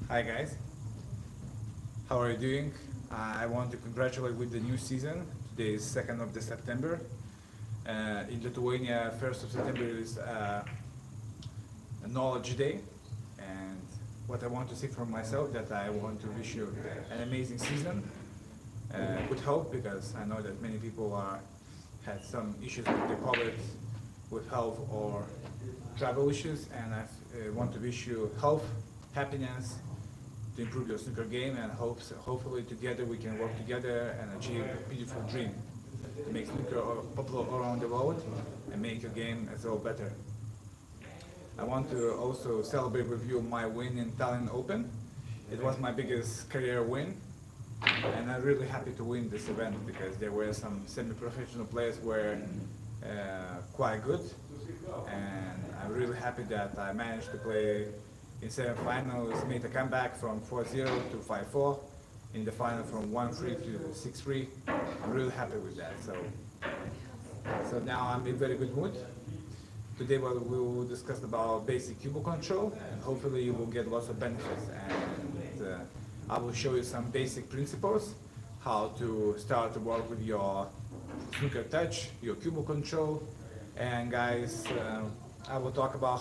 Hi guys, how are you doing? I want to congratulate with the new season. Today is 2nd of September. In Lithuania, 1st of September is a knowledge day, and what I want to say from myself that I want to wish you an amazing season. Good health, because I know that many people had some issues with the COVID, with health or travel issues, and I want to wish you health, happiness, to improve your snooker game, and hopefully together we can work together and achieve a beautiful dream to make snooker popular all around the world and make your game as well better. I want to also celebrate with you my win in Tallinn Open. It was my biggest career win, and I'm really happy to win this event because there were some semi-professional players were quite good, and I'm really happy that I managed to play in semi-finals, made a comeback from 4-0 to 5-4, in the final from 1-3 to 6-3. I'm really happy with that. So now I'm in very good mood. Today we will discuss about basic Cubal control, and hopefully you will get lots of benefits. And I will show you some basic principles, how to start to work with your snooker touch, your Cubal control. And guys, I will talk about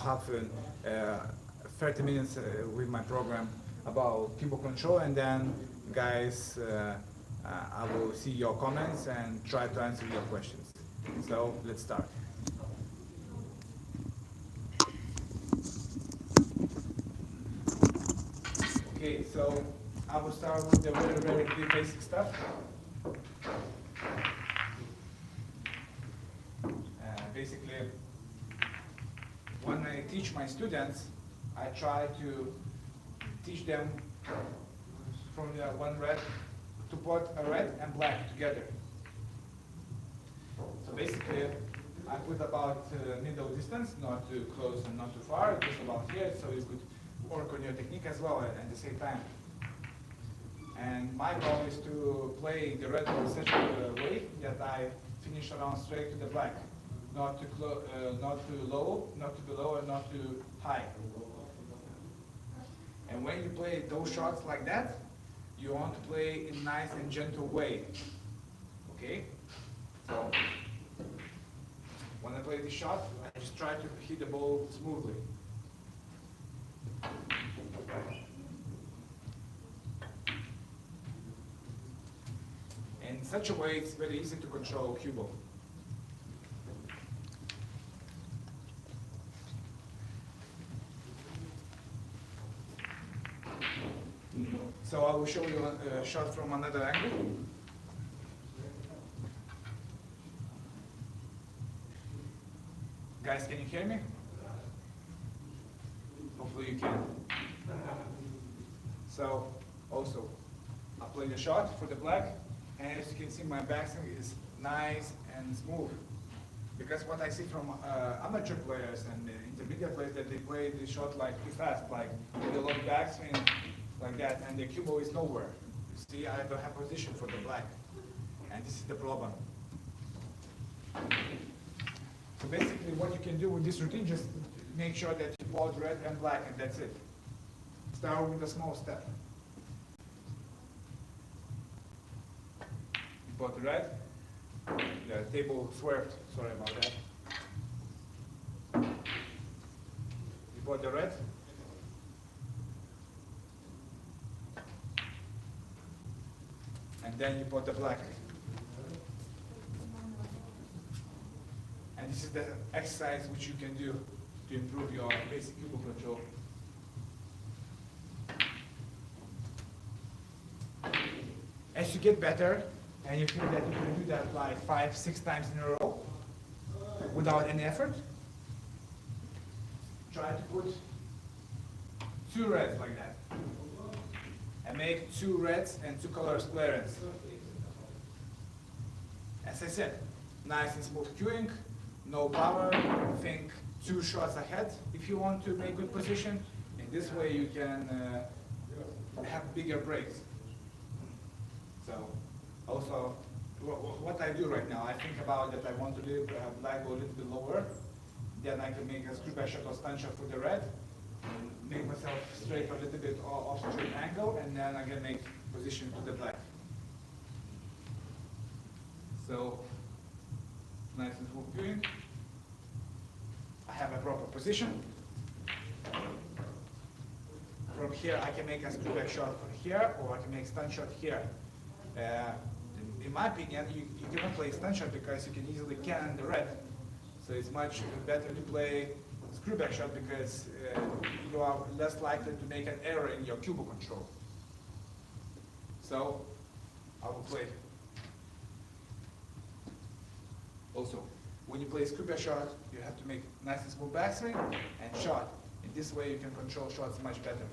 30 minutes with my program about Cubal control, and then guys, I will see your comments and try to answer your questions. So let's start. Okay, so I will start with the very basic stuff. Basically, when I teach my students, I try to teach them from the one red to put a red and black together. So basically, I put about middle distance, not too close and not too far, just about here, so you could work on your technique as well at the same time. And my goal is to play the red in such a way that I finish around straight to the black, not too low, not too below, and not too high. And when you play those shots like that, you want to play in a nice and gentle way. Okay? So, when I play this shot, I just try to hit the ball smoothly. In such a way, it's very easy to control Cubal. So I will show you a shot from another angle. Guys, can you hear me? Hopefully you can. So, also, I play the shot for the black, and as you can see, my backswing is nice and smooth. Because what I see from amateur players and intermediate players, that they play the shot like too fast, like with a long backswing, like that, and the Cubal is nowhere. You see, I don't have position for the black, and this is the problem. So basically, what you can do with this routine, just make sure that you both red and black, and that's it. Start with a small step. You both red. The table swerved. Sorry about that. You bought the red. And then you put the black. And this is the exercise which you can do to improve your basic Cubal control. As you get better, and you feel that you can do that like 5-6 times in a row without any effort, try to put 2 reds like that. And make 2 reds and 2 colors clearance. As I said, nice and smooth cueing, no power, think 2 shots ahead if you want to make good position. In this way you can have bigger breaks. So, also, what I do right now, I think about that I want to leave black go a little bit lower, then I can make a screw back shot or stun shot for the red, make myself straight a little bit off straight angle, and then I'm gonna make position to the black. So nice and smooth viewing. I have a proper position. From here, I can make a screw back shot from here, or I can make stun shot here. In my opinion, you cannot play stun shot because you can easily cannon the red. So it's much better to play screw back shot because you are less likely to make an error in your Cubal control. So I will play. Also, when you play screw back shot, you have to make nice and smooth backswing and shot. In this way, you can control shots much better.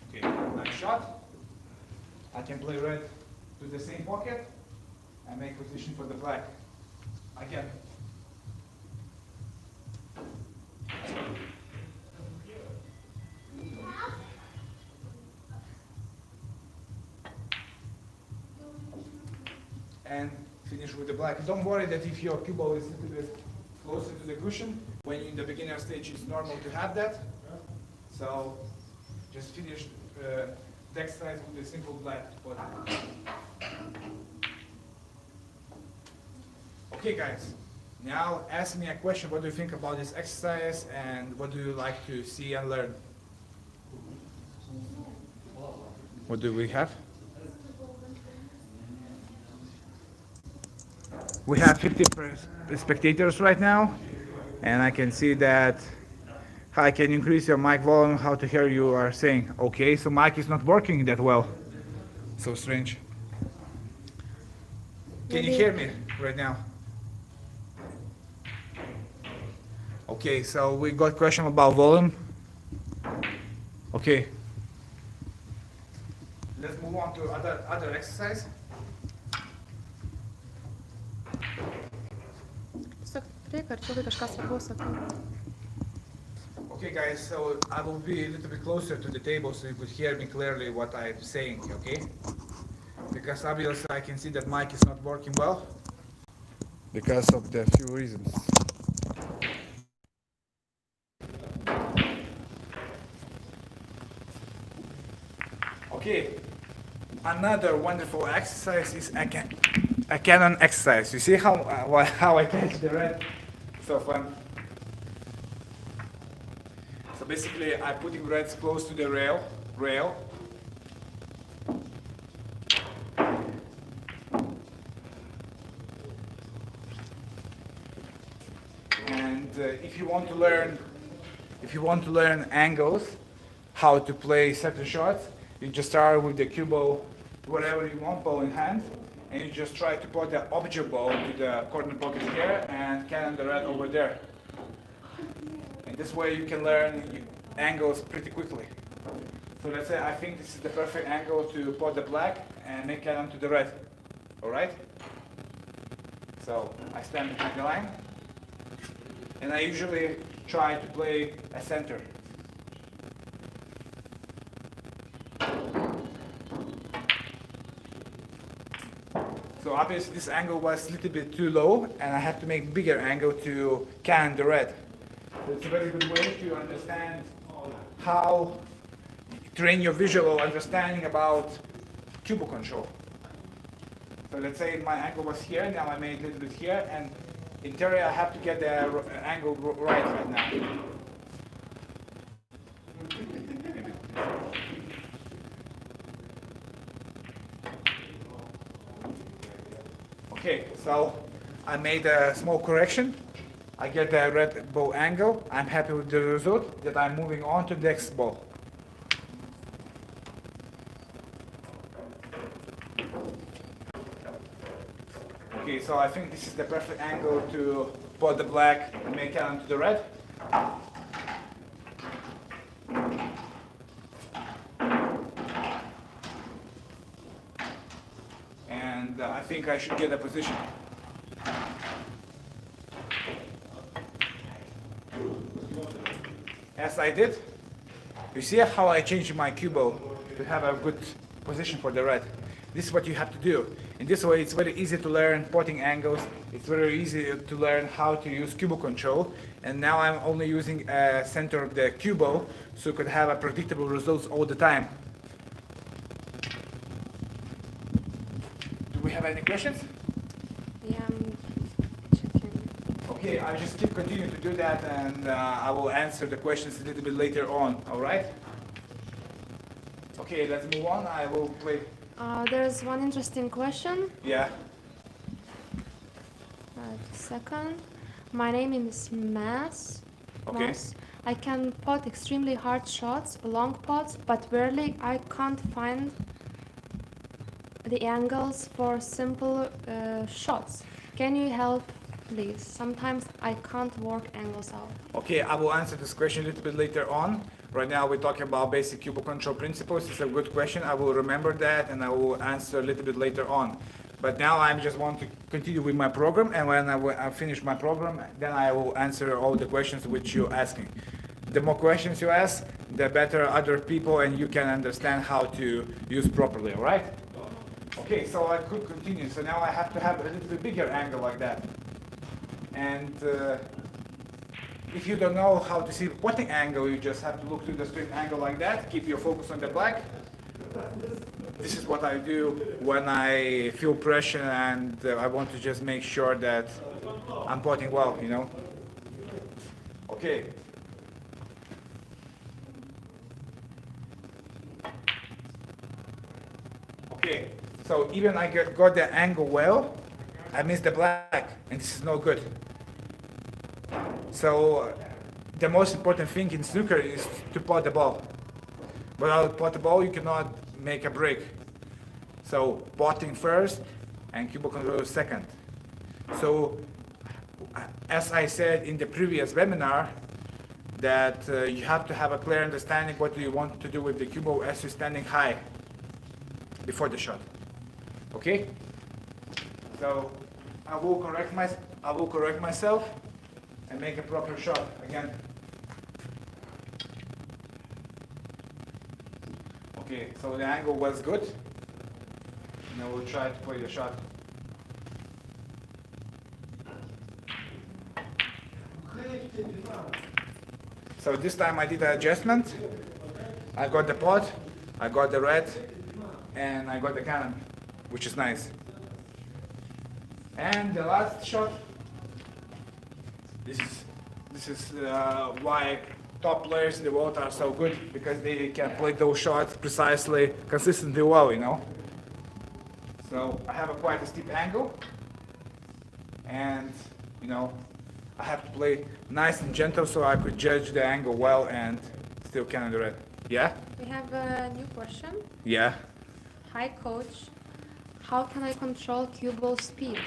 Okay, nice shot. I can play red to the same pocket and make position for the black. Again. And finish with the black. Don't worry that if your Cubal is a little bit closer to the cushion, when you're in the beginner stage, it's normal to have that. So just finish the exercise with a simple black body. Okay, guys. Now ask me a question. What do you think about this exercise, and what do you like to see and learn? What do we have? We have 50 spectators right now, and I can see that I can increase your mic volume, how to hear you are saying. Okay, so mic is not working that well. So strange. Can you hear me right now? Okay, so we got question about volume. Okay. Let's move on to other exercise. Okay, guys, so I will be a little bit closer to the table so you could hear me clearly what I'm saying, okay? Because obviously I can see that mic is not working well because of the few reasons. Okay, another wonderful exercise is a cannon exercise. You see how I catch the red? So fun. So basically, I'm putting reds close to the rail. And if you want to learn angles, how to play certain shots, you just start with the Cubal, whatever you want, ball in hand, and you just try to put the object ball to the corner pocket here and cannon the red over there. And this way you can learn angles pretty quickly. So let's say I think this is the perfect angle to put the black and make cannon to the red. Alright? So I stand behind the line, and I usually try to play a center. So obviously this angle was a little bit too low, and I have to make bigger angle to cannon the red. So it's a very good way to understand how train your visual understanding about Cubal control. So let's say my angle was here, now I made a little bit here, and in theory I have to get the angle right now. Okay, so I made a small correction. I get the red ball angle. I'm happy with the result that I'm moving on to the next ball. Okay, so I think this is the perfect angle to put the black and make it onto the red. And I think I should get a position. As I did, you see how I changed my Cubal to have a good position for the red. This is what you have to do. In this way, it's very easy to learn potting angles. It's very easy to learn how to use Cubal control. And now I'm only using a center of the Cubal, so you could have a predictable results all the time. Do we have any questions? Yeah, I'm checking. Okay, I'll just keep continuing to do that, and I will answer the questions a little bit later on, all right? Okay, let's move on. I will play. There's one interesting question. Yeah. Second, my name is Mas. Okay. Mas. I can pot extremely hard shots, long pots, but rarely I can't find the angles for simple shots. Can you help, please? Sometimes I can't work angles out. Okay, I will answer this question a little bit later on. Right now we're talking about basic Cubal control principles. It's a good question. I will remember that and I will answer a little bit later on. But now I just want to continue with my program, and when I finish my program, then I will answer all the questions which you're asking. The more questions you ask, the better other people and you can understand how to use properly, all right? Okay, so I could continue. So now I have to have a little bit bigger angle like that. And if you don't know how to see the potting angle, you just have to look to the straight angle like that. Keep your focus on the black. This is what I do when I feel pressure and I want to just make sure that I'm potting well, you know. Okay. Okay, so even I got the angle well, I missed the black, and this is no good. So the most important thing in snooker is to pot the ball. Without pot the ball, you cannot make a break. So potting first and Cubal control second. So as I said in the previous webinar, that you have to have a clear understanding what do you want to do with the Cubal as you're standing high before the shot. Okay? So I will correct myself and make a proper shot again. Okay, so the angle was good. Now we'll try to play the shot. So this time I did an adjustment. I got the pot, I got the red, and I got the cannon, which is nice. And the last shot. This is why top players in the world are so good, because they can play those shots precisely, consistently well, you know. So I have quite a steep angle, and you know, I have to play nice and gentle so I could judge the angle well and still cannon the red. Yeah? We have a new question. Yeah. Hi coach, how can I control Cubal speed?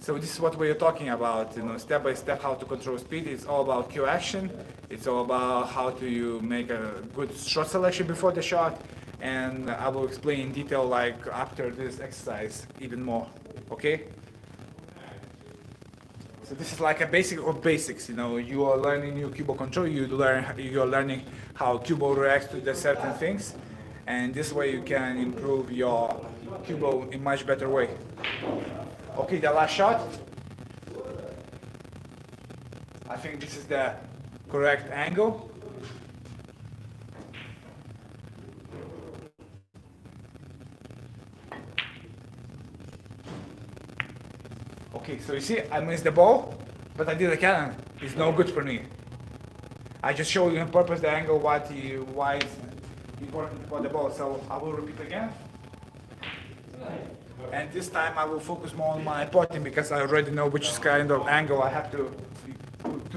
So this is what we're talking about, you know, step by step how to control speed. It's all about cue action. It's all about how to you make a good shot selection before the shot. And I will explain in detail like after this exercise even more, okay? So this is like a basic of basics, you know, you are learning new Cubal control, you're learning how Cubal reacts to the certain things. And this way you can improve your Cubal in much better way. Okay, the last shot. I think this is the correct angle. Okay, so you see, I missed the ball, but I did a cannon. It's no good for me. I just showed you on purpose the angle why it's important for the ball. So I will repeat again. And this time I will focus more on my potting because I already know which kind of angle I have to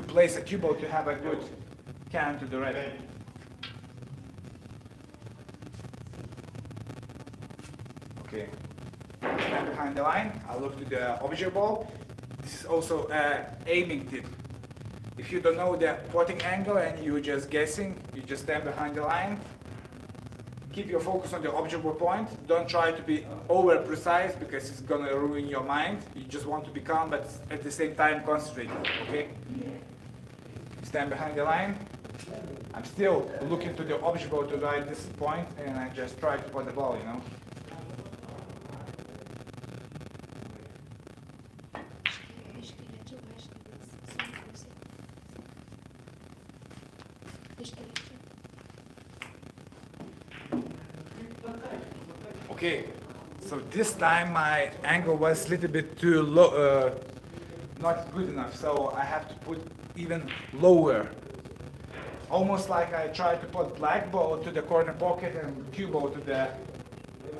place a Cubal to have a good cannon to the red. Okay. Stand behind the line. I look to the object ball. This is also an aiming tip. If you don't know the potting angle and you're just guessing, you just stand behind the line. Keep your focus on the object ball point. Don't try to be over precise because it's gonna ruin your mind. You just want to be calm but at the same time concentrated, okay? Stand behind the line. I'm still looking to the object ball to guide this point and I just try to put the ball, you know? Okay, so this time my angle was a little bit too low, not good enough, so I have to put even lower. Almost like I tried to put black ball to the corner pocket and cue ball to the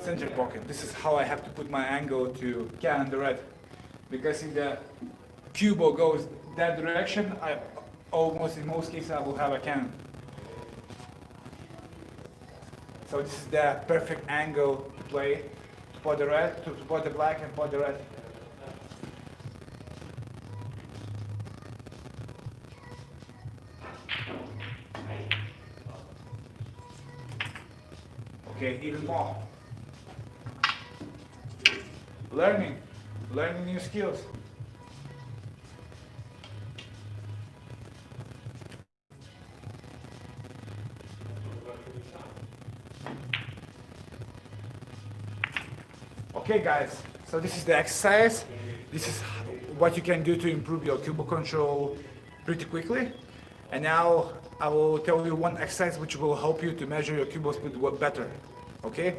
center pocket. This is how I have to put my angle to can the red. Because if the cue ball goes that direction, in most cases I will have a cannon. So this is the perfect angle to play, to put the red, to put the black and put the red. Okay, even more. Learning new skills. Okay guys, so this is the exercise. This is what you can do to improve your cue ball control pretty quickly. And now I will tell you one exercise which will help you to measure your cue ball speed better. Okay?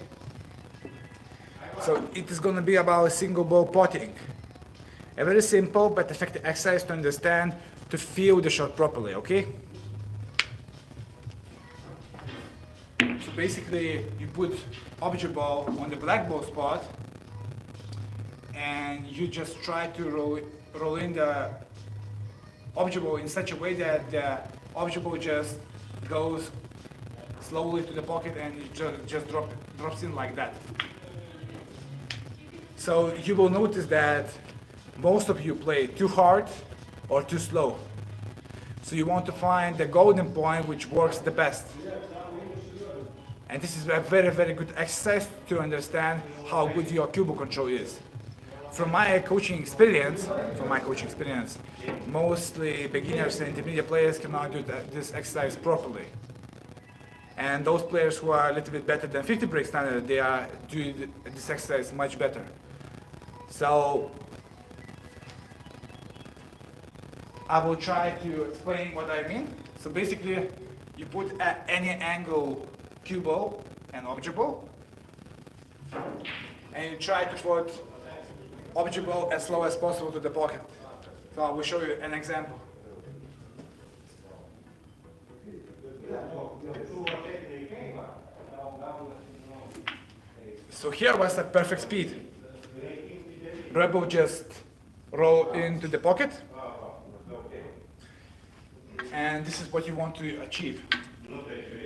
So it is going to be about single ball potting. A very simple but effective exercise to understand, to feel the shot properly, okay? So basically you put object ball on the black ball spot and you just try to roll in the object ball in such a way that the object ball just goes slowly to the pocket and it just drops in like that. So you will notice that most of you play too hard or too slow. So you want to find the golden point which works the best. And this is a very, very good exercise to understand how good your cue ball control is. From my coaching experience, mostly beginners and intermediate players cannot do this exercise properly. And those players who are a little bit better than 50 break standard, they are doing this exercise much better. So I will try to explain what I mean. So basically, you put at any angle cue ball and object ball, and you try to put object ball as slow as possible to the pocket. So I will show you an example. So here was a perfect speed. Rebel just roll into the pocket. And this is what you want to achieve.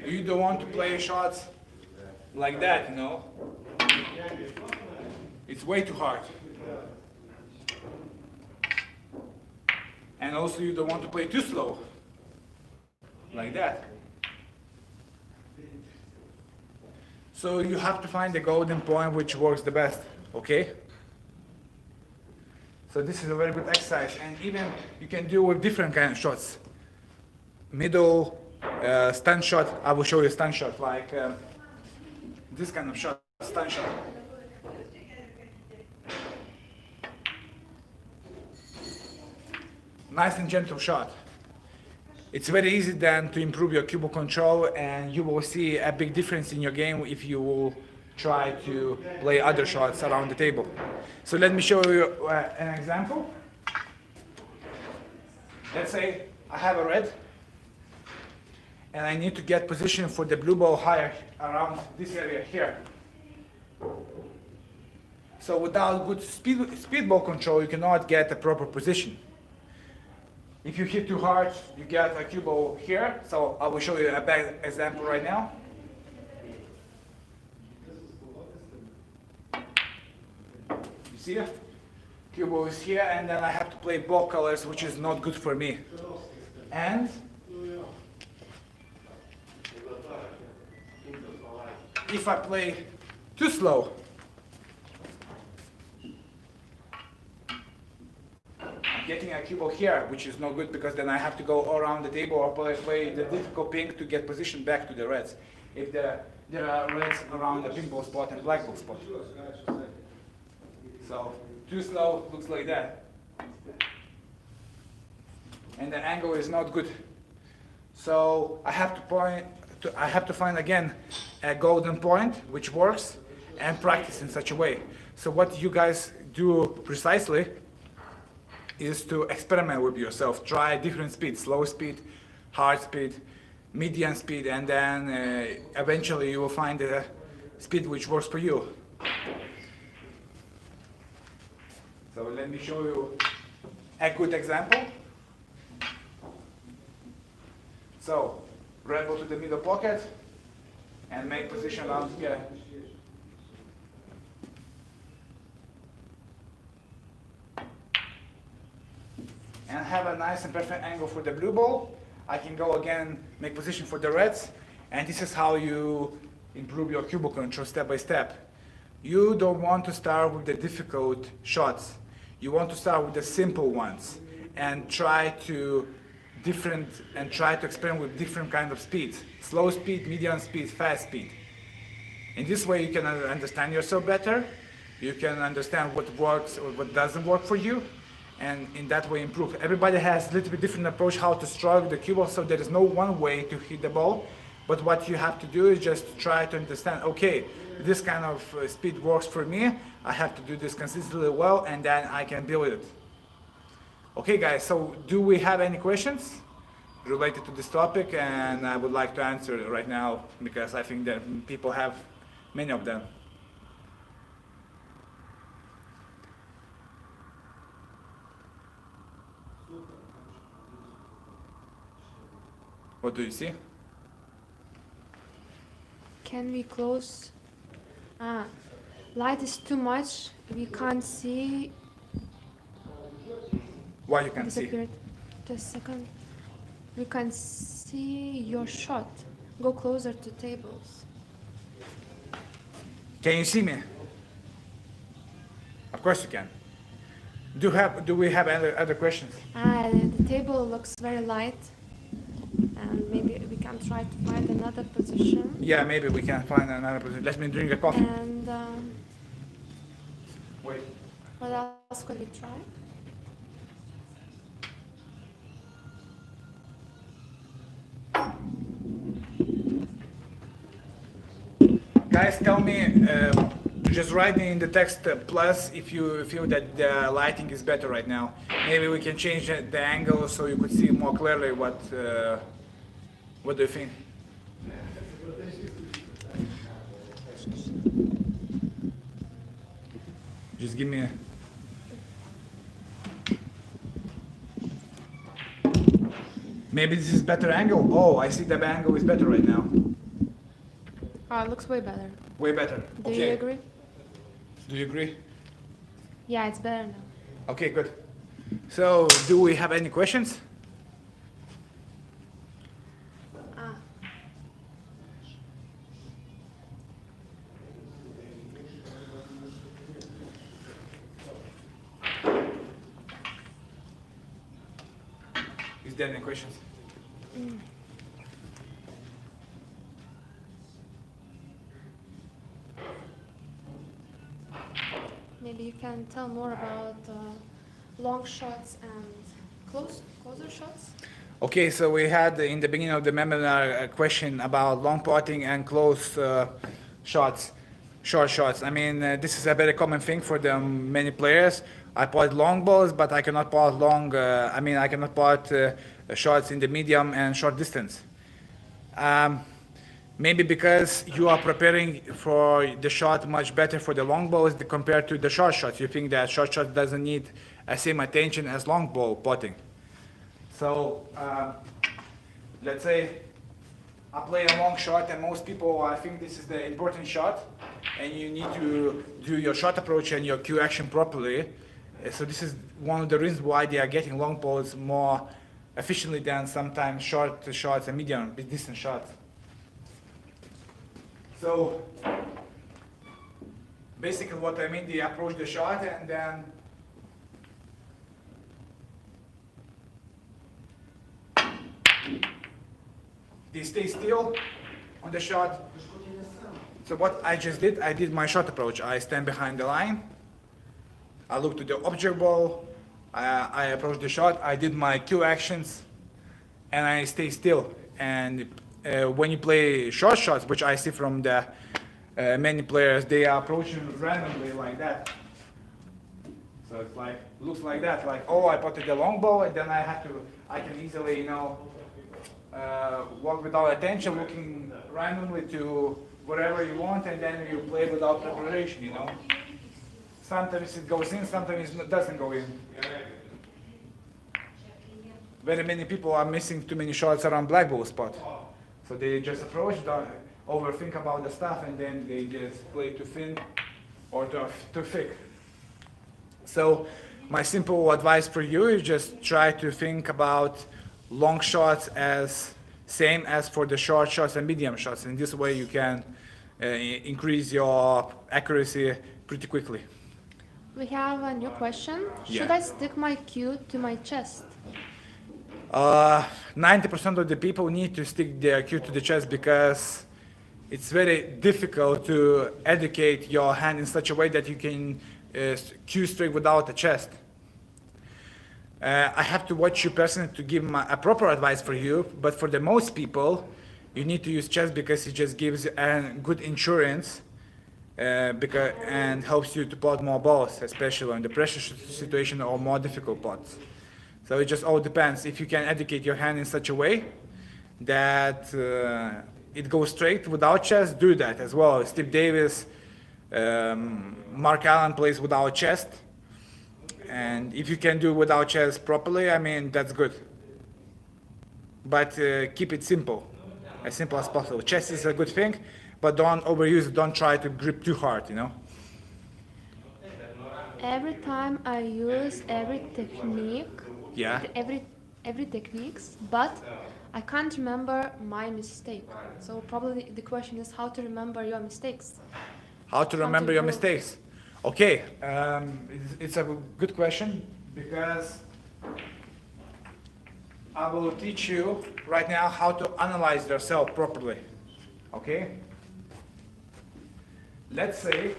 You don't want to play shots like that, you know. It's way too hard. And also you don't want to play too slow, like that. So you have to find the golden point which works the best, okay? So this is a very good exercise, and even you can do with different kind of shots. Middle, stand shot, I will show you a stand shot, like this kind of shot, stand shot. Nice and gentle shot. It's very easy then to improve your cue ball control, and you will see a big difference in your game if you will try to play other shots around the table. So let me show you an example. Let's say I have a red and I need to get position for the blue ball higher around this area here. So without good speed ball control, you cannot get a proper position. If you hit too hard, you get a cue ball here. So I will show you a bad example right now. You see it? Cue ball is here, and then I have to play ball colors, which is not good for me. And if I play too slow, I'm getting a cue ball here, which is not good because then I have to go around the table or play the difficult pink to get position back to the reds. If there are reds around the pink ball spot and black ball spot. So too slow looks like that. And the angle is not good. So I have to find again a golden point which works, and practice in such a way. So what you guys do precisely is to experiment with yourself. Try different speeds, slow speed, hard speed, medium speed, and then eventually you will find a speed which works for you. So let me show you a good example. So rebel to the middle pocket and make position down here. And have a nice and perfect angle for the blue ball. I can go again, make position for the reds, and this is how you improve your Cubal control step by step. You don't want to start with the difficult shots. You want to start with the simple ones and try to experiment with different kind of speeds. Slow speed, medium speed, fast speed. In this way you can understand yourself better. You can understand what works or what doesn't work for you, and in that way improve. Everybody has a little bit different approach how to strike the Cubal, so there is no one way to hit the ball. But what you have to do is just try to understand, okay, this kind of speed works for me. I have to do this consistently well, and then I can build it. Okay guys, so do we have any questions related to this topic? And I would like to answer it right now because I think that people have many of them. What do you see? Can we close? Light is too much. We can't see. What you can see? Disappeared. Just a second. We can see your shot. Go closer to tables. Can you see me? Of course you can. Do we have other questions? The table looks very light. And maybe we can try to find another position. Yeah, maybe we can find another position. Let me drink a coffee. And Wait. what else could we try? Guys, tell me, just write in the text plus if you feel that the lighting is better right now. Maybe we can change the angle so you could see more clearly what do you think? Just give me maybe this is better angle. Oh, I see the angle is better right now. Oh, it looks way better. Way better. Do Okay. you agree? Do you agree? Yeah, it's better now. Okay, good. So, do we have any questions? Is there any questions? Maybe you can tell more about long shots and closer shots? Okay, so we had in the beginning of the webinar a question about long potting and close shots, short shots. I mean, this is a very common thing for the many players. I pot long balls, but I cannot pot long. I cannot pot shots in the medium and short distance. Maybe because you are preparing for the shot much better for the long balls compared to the short shots. You think that short shot doesn't need the same attention as long ball potting. So let's say I play a long shot, and most people I think this is the important shot, and you need to do your shot approach and your cue action properly. So this is one of the reasons why they are getting long balls more efficiently than sometimes short shots and medium distance shots. So basically what I mean, they approach the shot and then they stay still on the shot. So what I just did, I did my shot approach. I stand behind the line. I look to the object ball. I approach the shot. I did my cue actions, and I stay still. And when you play short shots, which I see from the many players, they are approaching randomly like that. So it's like, looks like that, like, oh, I potted the long ball, and then I can easily, you know, walk without attention, looking randomly to whatever you want, and then you play without preparation, you know. Sometimes it goes in, sometimes it doesn't go in. Very many people are missing too many shots around black ball spot. So they just approach, don't overthink about the stuff, and then they just play too thin or too thick. So my simple advice for you is just try to think about long shots as same as for the short shots and medium shots. In this way you can increase your accuracy pretty quickly. We have a new question. Should Yeah. I stick my cue to my chest? 90% of the people need to stick their cue to the chest because it's very difficult to educate your hand in such a way that you can cue straight without a chest. I have to watch you personally to give a proper advice for you, but for the most people, you need to use chest because it just gives a good insurance and helps you to pot more balls, especially in the pressure situation or more difficult pots. So it just all depends. If you can educate your hand in such a way that it goes straight without chest, do that as well. Steve Davis, Mark Allen plays without chest. And if you can do without chest properly, I mean, that's good. But keep it simple as possible. Chest is a good thing, but don't overuse it. Don't try to grip too hard, you know. Every time I use every technique, Yeah. every techniques, but I can't remember my mistake. So probably the question is how to remember your mistakes. How to remember your do- mistakes? Okay, it's a good question because I will teach you right now how to analyze yourself properly. Okay? Let's say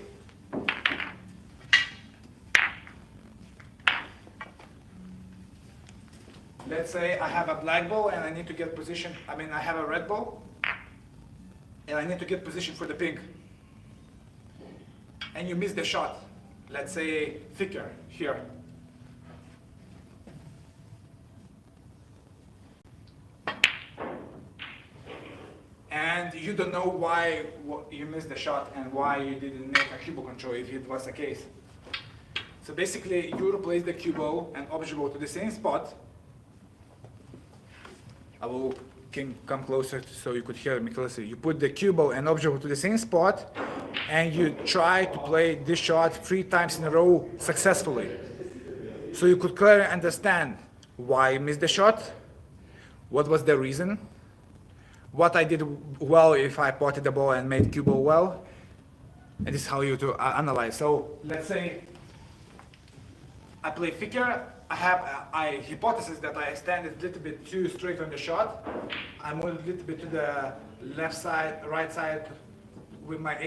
I have a black ball and I need to get position. I have a red ball and I need to get position for the pink. And you miss the shot. Let's say thicker here. And you don't know why you missed the shot and why you didn't make a Cubal control if it was the case. So basically you replace the Cubal and object ball to the same spot. I will come closer so you could hear me closer. You put the Cubal and object ball to the same spot and you try to play this shot 3 times in a row successfully. So you could clearly understand why you missed the shot, what was the reason, what I did well if I potted the ball and made Cubal well, and this is how you to analyze. So let's say I play thicker, I have a hypothesis that I extended a little bit too straight on the shot. I moved a little bit to the left side, right side with my...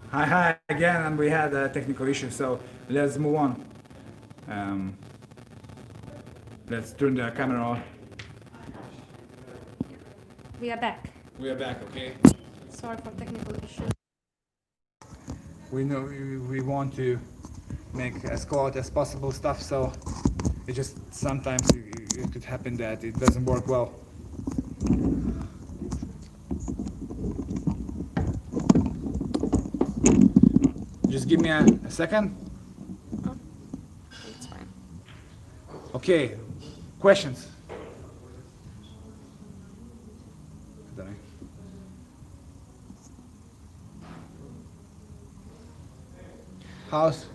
Hi again, and we had a technical issue, so let's move on. Let's turn the camera on. We are back. We are back, okay? Sorry for technical issues. We know we want to make as close as possible stuff, so it just sometimes it could happen that it doesn't work well. Just give me a second. Oh, it's fine. Okay, questions? House?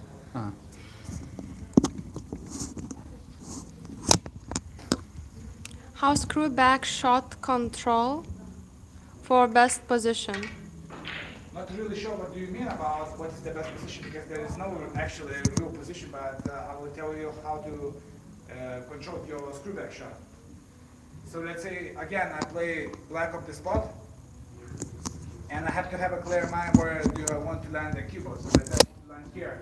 How screw back shot control for best position? Not really sure what do you mean about what is the best position, because there is no actually real position, but I will tell you how to control your screw back shot. So let's say, again, I play black of the spot, and I have to have a clear mind where do I want to land the Cubal, so that I want to land here.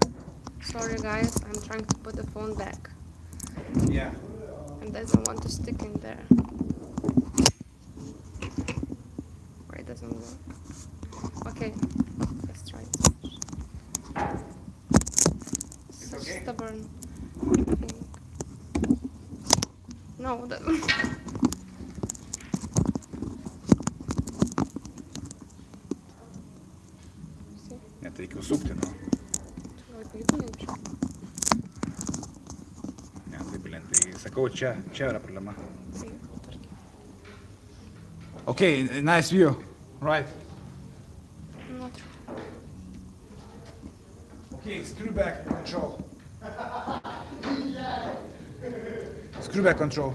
Sorry guys, I'm trying to put the phone back. Yeah. It doesn't want to stick in there. Or it doesn't work. Okay. It's okay? Stubborn thing. No, that Ne, tai reikia sukti, nu. Ne, tai blin, tai sakau, čia yra problema. Okay, nice view, right? Not Okay, screw back control. Screw back control.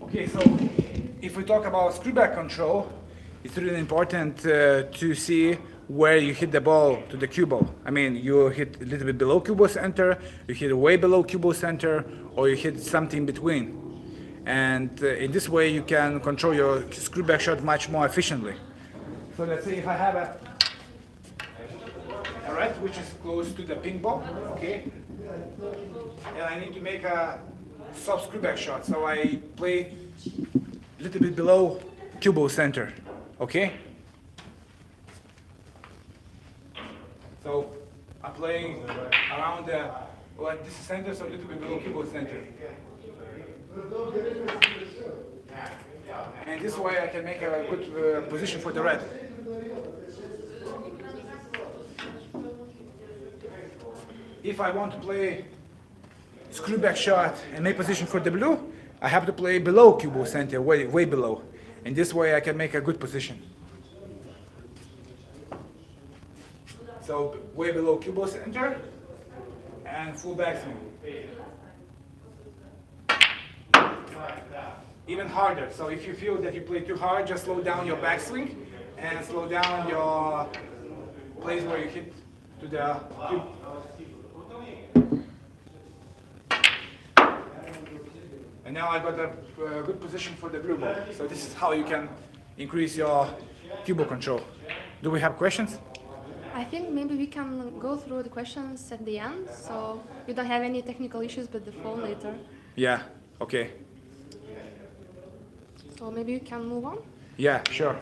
Okay, so if we talk about screw back control, it's really important to see where you hit the ball to the cue ball. I mean, you hit a little bit below cue ball center, you hit way below cue ball center, or you hit something in between. And in this way, you can control your screw back shot much more efficiently. So let's say if I have a red which is close to the ping ball, okay, and I need to make a soft screw back shot, so I play a little bit below cue ball center, okay? So I'm playing around the, well, this is center, so a little bit below cue ball center. And this way I can make a good position for the red. If I want to play screw back shot and make position for the blue, I have to play below cue ball center, way below. And this way I can make a good position. So way below cue ball center and full backswing. Even harder. So if you feel that you play too hard, just slow down your backswing and slow down your place where you hit to the cue. And now I got a good position for the blue ball. So this is how you can increase your cue ball control. Do we have questions? I think maybe we can go through the questions at the end, so you don't have any technical issues with the phone later. Yeah, okay. So maybe you can move on. Yeah, sure.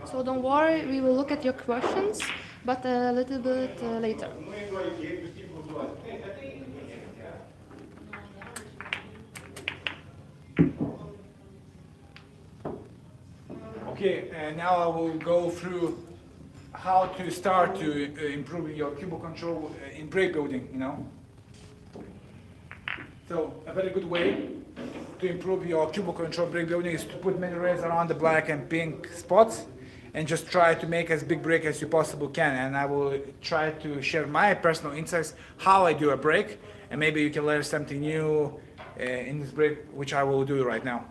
So don't worry, we will look at your questions, but a little bit later. Okay, and now I will go through how to start to improve your cue ball control in break building, you know. So a very good way to improve your cue ball control break building is to put many reds around the black and pink spots and just try to make as big break as you possibly can. And I will try to share my personal insights, how I do a break, and maybe you can learn something new in this break, which I will do right now.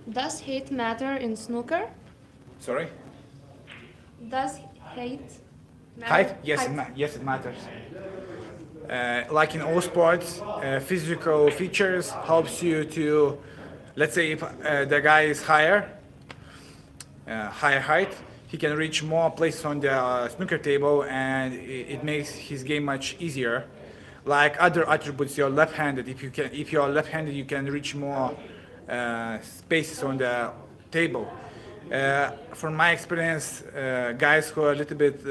Does height matter in snooker? Sorry? Does height matter? Height? Yes, yes, it matters. Like in all sports, physical features helps you to, let's say if the guy is higher height, he can reach more places on the snooker table and it makes his game much easier. Like other attributes, you're left-handed. If you're left-handed, you can reach more spaces on the table. From my experience, guys who are a little bit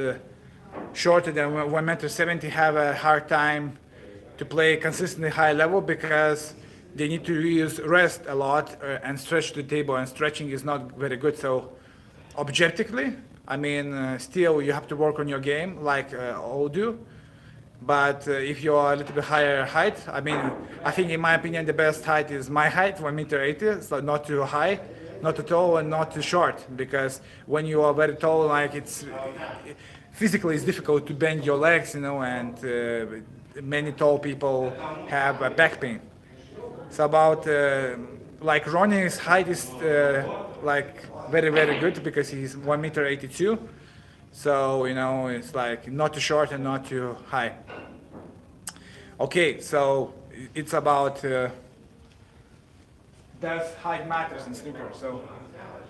shorter than 1.70 m have a hard time to play consistently high level because they need to use rest a lot and stretch the table, and stretching is not very good. So objectively, I mean, still you have to work on your game like all do. But if you're a little bit higher height, I mean, I think in my opinion the best height is my height, 1.80 m, so not too high, not too tall and not too short, because when you are very tall, like physically it's difficult to bend your legs, you know, and many tall people have back pain. So about like Ronnie's height is like very good because he's 1.82 m, So, you know, it's like not too short and not too high. Okay, so it's about does height matters in snooker. So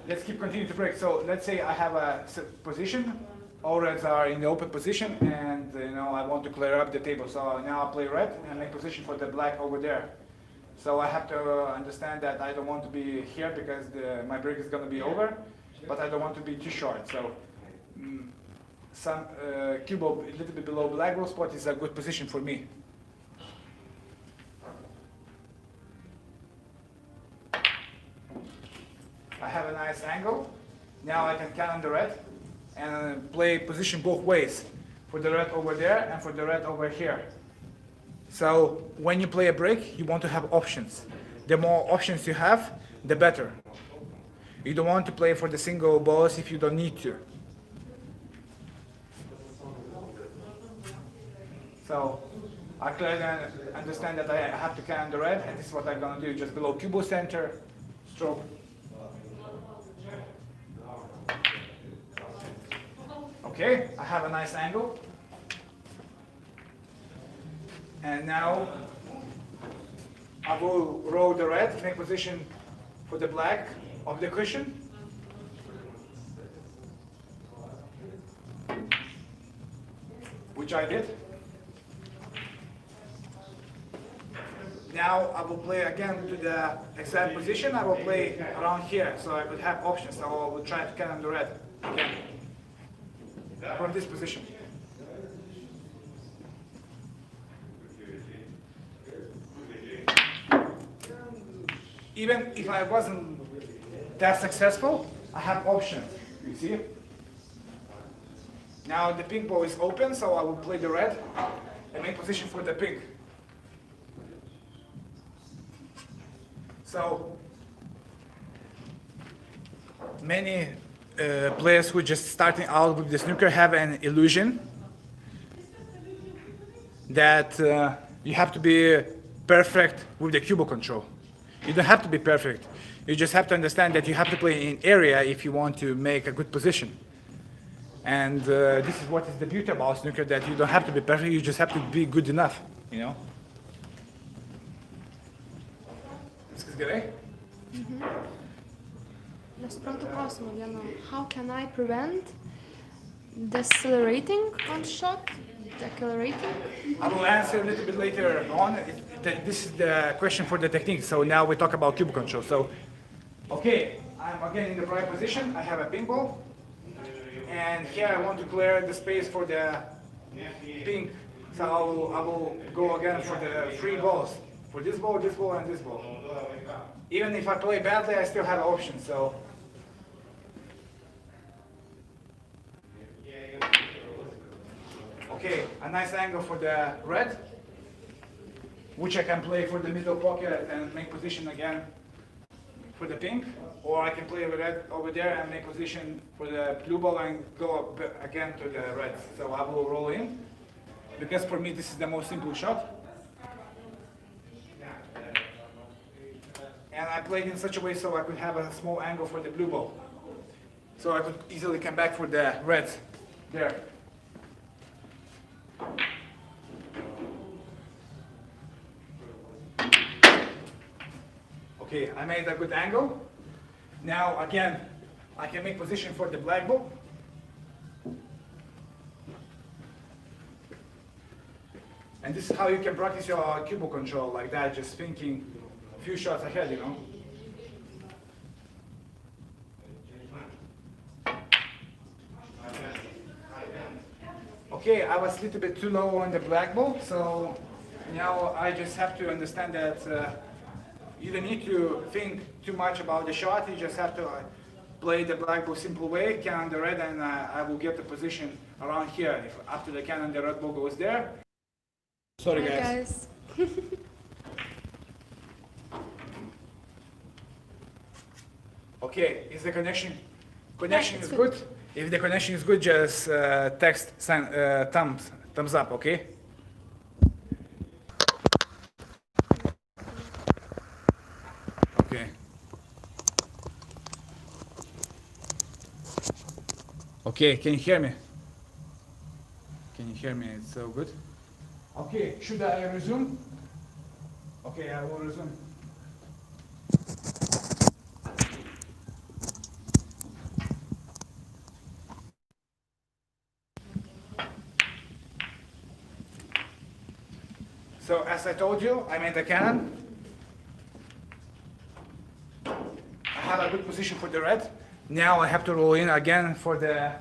let's keep continuing to break. So let's say I have a position, all reds are in the open position, and you know I want to clear up the table. So now I play red and make position for the black over there. So I have to understand that I don't want to be here because my break is going to be over, but I don't want to be too short. So some Cubal a little bit below black ball spot is a good position for me. I have a nice angle. Now I can count the red and play position both ways, for the red over there and for the red over here. So when you play a break, you want to have options. The more options you have, the better. You don't want to play for the single balls if you don't need to. So I clearly understand that I have to count the red, and this is what I'm going to do. Just below Cubal center, stroke. Okay, I have a nice angle. And now I will roll the red, make position for the black of the cushion. Which I did. Now I will play again to the exact position. I will play around here, so I would have options. So I will try to count the red again from this position. Even if I wasn't that successful, I have options. You see? Now the pink ball is open, so I will play the red and make position for the pink. So many players who are just starting out with the snooker have an illusion that you have to be perfect with the Cubal control. You don't have to be perfect. You just have to understand that you have to play in area if you want to make a good position. And this is what is the beauty about snooker, that you don't have to be perfect, you just have to be good enough, you know? Viskas gerai? Nesuprantu klausimą vieno. How can I prevent decelerating on shot? Decelerating? I will answer a little bit later on. This is the question for the technique. So now we talk about Cubal control. So, okay, I'm again in the right position. I have a pink ball. And here I want to clear the space for the pink. So I will go again for the three balls. For this ball, and this ball. Even if I play badly, I still have options. So. Okay, a nice angle for the red, which I can play for the middle pocket and make position again for the pink, or I can play with red over there and make position for the blue ball and go up again to the red. So I will roll in, because for me this is the most simple shot. And I played in such a way so I could have a small angle for the blue ball. So I could easily come back for the reds there. Okay, I made a good angle. Now again, I can make position for the black ball. And this is how you can practice your Cubal control like that, just thinking a few shots ahead, you know. Okay, I was a little bit too low on the black ball, so now I just have to understand that you don't need to think too much about the shot. You just have to play the black ball simple way, count the red, and I will get the position around here. If after the cannon the red ball goes there. Sorry, Hi, guys. Okay, is the connection is good? If the connection is good, just text thumbs up, okay? Okay. Okay, can you hear me? Can you hear me? It's so good. Okay, should I resume? Okay, I will resume. So as I told you, I made a cannon. I have a good position for the red. Now I have to roll in again for the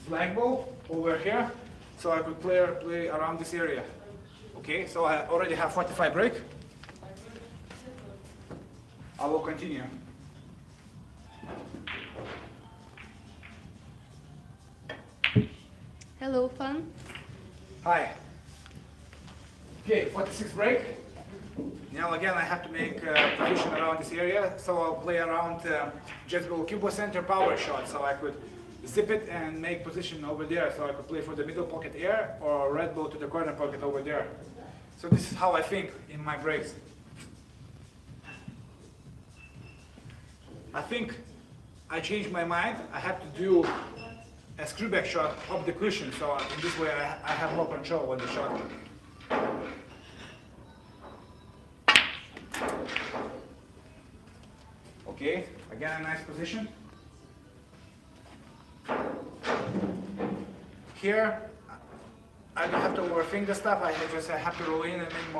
flag ball over here, so I could play around this area. Okay, so I already have 45 break. I will continue. Hello, Fun. Hi. Okay, 46 break. Now again I have to make a position around this area, so I'll play around just go Cubal center power shot, so I could zip it and make position over there, so I could play for the middle pocket air or red ball to the corner pocket over there. So this is how I think in my breaks. I think I changed my mind. I have to do a screw back shot up the cushion, so in this way I have more control on the shot. Okay, again a nice position. Here, I don't have to overthink the stuff, I just have to roll in and make more